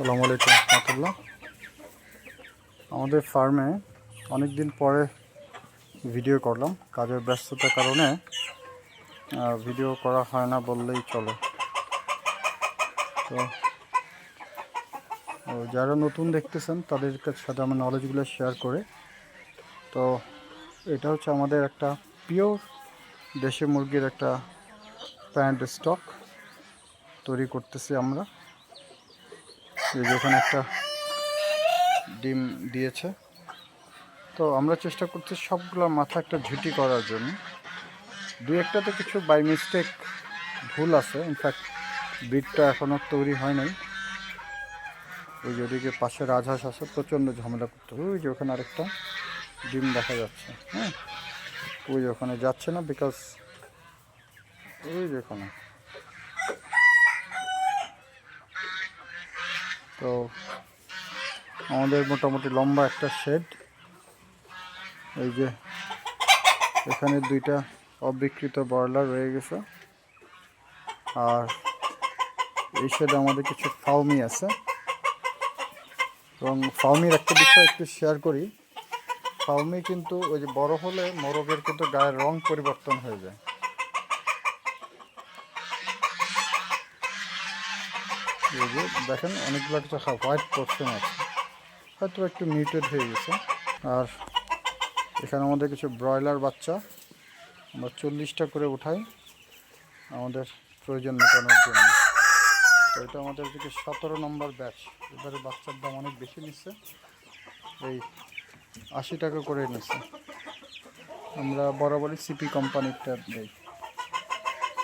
আসসালামু আলাইকুম রহমতুল্লাহ। আমাদের ফার্মে অনেক দিন পরে ভিডিও করলাম, কাজের ব্যস্ততার কারণে ভিডিও করা হয় না বললেই চলে। তো যারা নতুন দেখতেছেন তাদের সাথে আমার নলেজগুলো শেয়ার করে। তো এটা হচ্ছে আমাদের একটা পিওর দেশি মুরগির একটা প্যান্ট স্টক তৈরি করতেছি আমরা। যেখানে একটা ডিম দিয়েছে, তো আমরা চেষ্টা করছি সবগুলোর মাথা একটা ঝুঁটি করার জন্য। দু একটাতে কিছু বাই মিস্টেক ভুল আছে, ইনফ্যাক্ট ব্রিডটা এখনও তৈরি হয় নাই। ওই যে ওদিকে পাশে রাজহাঁস আছে, প্রচণ্ড ঝামেলা করতে হবে। ওই যে ওখানে আরেকটা ডিম দেখা যাচ্ছে, হ্যাঁ, ওই যে ওখানে যাচ্ছে না, বিকজ ওই যে ওখানে। তো আমাদের মোটামুটি লম্বা একটা শেড। এই যে এখানে দুইটা অবিকৃত ব্রয়লার রয়ে গেছে, আর এই শেডে আমাদের কিছু ফাউমি আছে। এবং ফাউমির একটা বিষয় একটু শেয়ার করি। ফাউমি কিন্তু ওই যে বড় হলে মোরগের কিন্তু গায়ের রং পরিবর্তন হয়ে যায়। এই যে দেখেন অনেকগুলো কিছু হোয়াইট পোর্শন আছে, হয়তো একটু মিউটেড হয়ে গেছে। আর এখানে আমাদের কিছু ব্রয়লার বাচ্চা আমরা 40টা করে উঠাই আমাদের প্রয়োজন মেটানোর জন্য। তো এটা আমাদের দিকে 17 নম্বর ব্যাচ। এবারে বাচ্চার দাম অনেক বেশি নিচ্ছে, এই 80 টাকা করে নিচ্ছে। আমরা বরাবরই সিপি কোম্পানিরটা দেই।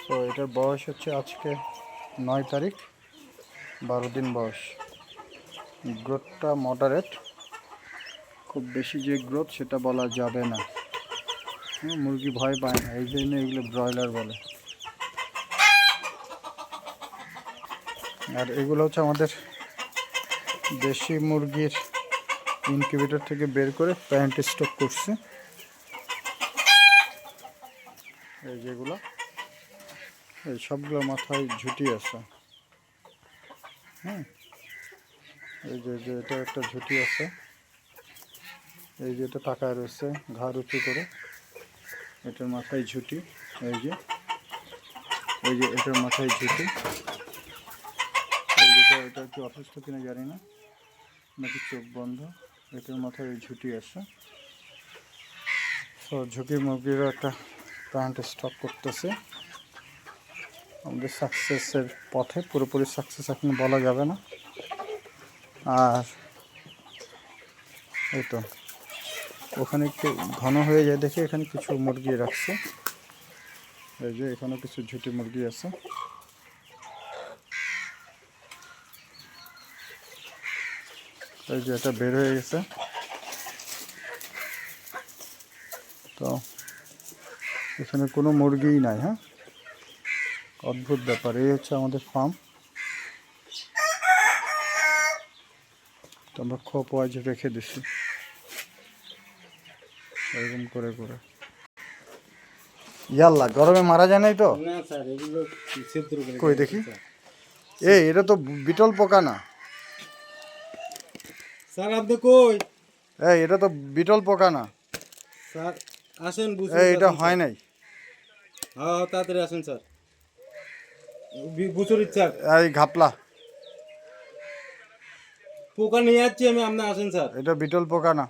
তো এটার বয়স হচ্ছে আজকে 9 তারিখ, 12 দিন বয়স। গ্রোথটা মডারেট, খুব বেশি যে গ্রোথ সেটা বলা যাবে না। মুরগি ভয় পায় না, এই জন্য এগুলো ব্রয়লার বলে। আর এগুলো হচ্ছে আমাদের দেশি মুরগির ইনকিউবেটর থেকে বের করে প্যান্ট স্টক করছে। এই যেগুলো, এই সবগুলো মাথায় ঝুঁটি আছে, হ্যাঁ। এই যে এটা একটা ঝুঁটি আছে, এই যে এটা তাকায় রয়েছে ঘাড় উঁচু করে, এটার মাথায় ঝুঁটি। এই যে এটার মাথায় ঝুঁটি। এই যেটা এটা একটু অসুস্থ কিনা জানি না, নাকি চোখ বন্ধ, এটার মাথায় এই ঝুঁটি আছে। তো ঝুঁকি মুরগিরও একটা প্যান্ট স্টক করতেছে। আমাদের সাকসেসের পথে, পুরোপুরি সাকসেস এখন বলা যাবে না। আর এই তো ওখানে একটু ঘন হয়ে যায় দেখে এখানে কিছু মুরগি রাখছে। এই যে এখানে কিছু ঝুঁটি মুরগি আছে। এই যে এটা বের হয়ে গেছে। তো এখানে কোনো মুরগিই নাই, হ্যাঁ, অদ্ভুত ব্যাপার। এই হচ্ছে আমাদের ফার্ম। তো আমরা খোপ ওয়াইজ রেখে দিছি এরকম করে করে। ইয়াল্লা, গরমে মারা যায় নাই তো? না স্যার, এগুলো কই দেখি। এই এটা তো বিটল পোকা না স্যার? আপনি কই? এই এটা তো বিটল পোকা না স্যার আসেন, এই, এটা হয় নাই। হ্যাঁ তাড়াতাড়ি আসেন স্যার, বুচুরির স্যার। এই ঘাপলা, পোকা নিয়ে যাচ্ছি আমি, আপনি আসেন স্যার। এটা বিটল পোকা না।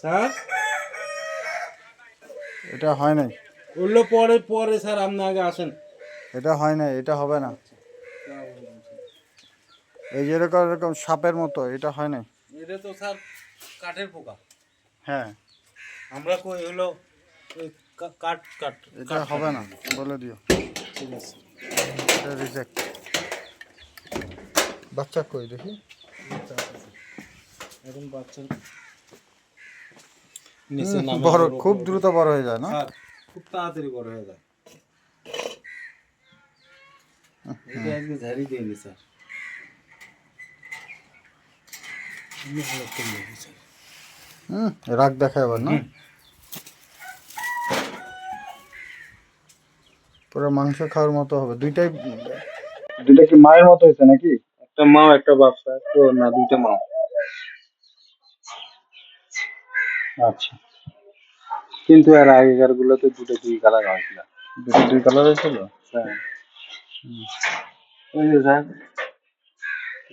স্যার এটা হয় নাই, উঠলো পরে পরে স্যার, আপনি আগে আসেন। এটা হয় নাই, এটা হবে না। এই যে এরকম এরকম সাপের মতো, এটা হয় নাই। এটা তো স্যার কাঠের পোকা। হ্যাঁ, আমরা কই হলো ওই কাঠ কাঠ এটা হবে না, বলে দিও। ঠিক আছে, এটা রিজেক্ট। বাচ্চা কই দেখি। এখন বাচ্চা বড়, খুব দ্রুত বড় হয়ে যায় না? স্যার খুব তাড়াতাড়ি বড় হয়ে যায়। এটা আজকে ঝাড়ি দিইনি স্যার, আমি ভালো করে দেখি স্যার। রাগ দেখায় আবার না। পুরো মাংস খাওয়ার মতো হবে। দুইটা কি মায়ের মতো হয়েছে নাকি? একটা মা একটা বাচ্চা, তো না দুইটা মা। আচ্ছা, কিন্তু এর আগেকার গুলোতে দুটো দুই কালার হয়েছিল। দুটো দুই কালার ছিল। হ্যাঁ, ওই যে স্যার,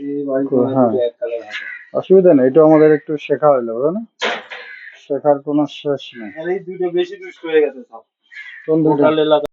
এই বাড়িতে হ্যাঁ, দুটো এক কালার হবে। অসুবিধা নেই, এটা আমাদের একটু শেখা হইলো, বুঝো না? শেখার কোনো শেষ নেই। আর এই দুটো বেশি দুষ্ট হয়ে গেছে সব। কোন দুটো? লোকাল এলাকা